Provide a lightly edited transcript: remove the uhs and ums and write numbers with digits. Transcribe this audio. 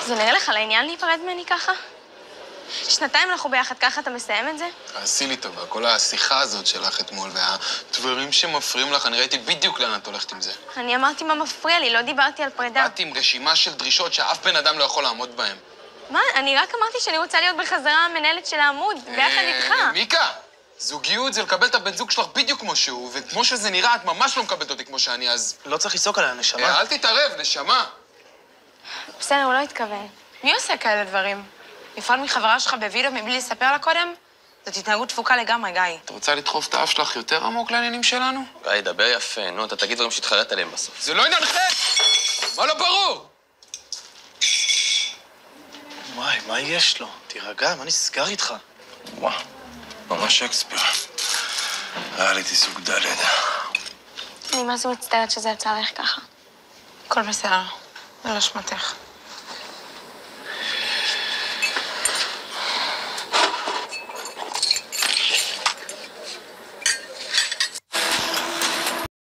זה נראה לך לעניין להיפרד ממני ככה? שנתיים אנחנו ביחד, ככה אתה מסיים את זה? תעשי לי טובה, כל השיחה הזאת שלך אתמול והדברים שמפריעים לך, אני ראיתי בדיוק לאן את הולכת עם זה. אני אמרתי מה מפריע לי, לא דיברתי על פרידה. באתי עם רשימה של דרישות שאף בן אדם לא יכול לעמוד בהן. מה? אני רק אמרתי שאני רוצה להיות בחזרה המנהלת של העמוד, ביחד איתך. מיקה, זוגיות זה לקבל את הבן זוג שלך בדיוק כמו שהוא, וכמו שזה נראה, את ממש לא מקבלת אותי כמו שאני, אז... לא צריך לצעוק עליה, נשמה. אל תתערב, נשמה. בסדר, הוא לא התכוון. מי עושה כאלה דברים? נפרד מחברה שלך בווידאו מבלי לספר לה קודם? זאת התנהגות תפוקה לגמרי, גיא. את רוצה לדחוף את האף שלך יותר עמוק לעניינים שלנו? גיא, דבר יפה, נו, אתה תגיד דברים שהתחרט עליהם בסוף. זה לא עניינכם! מה לא ברור? וואי, מה יש לו? תירגע, מה נסגר איתך? וואו, ממש שייקספיר. ריאליטי סוג ד'. אני מה זה מצטערת שזה יצא לך ככה. הכל בסדר, זה לא אשמתך.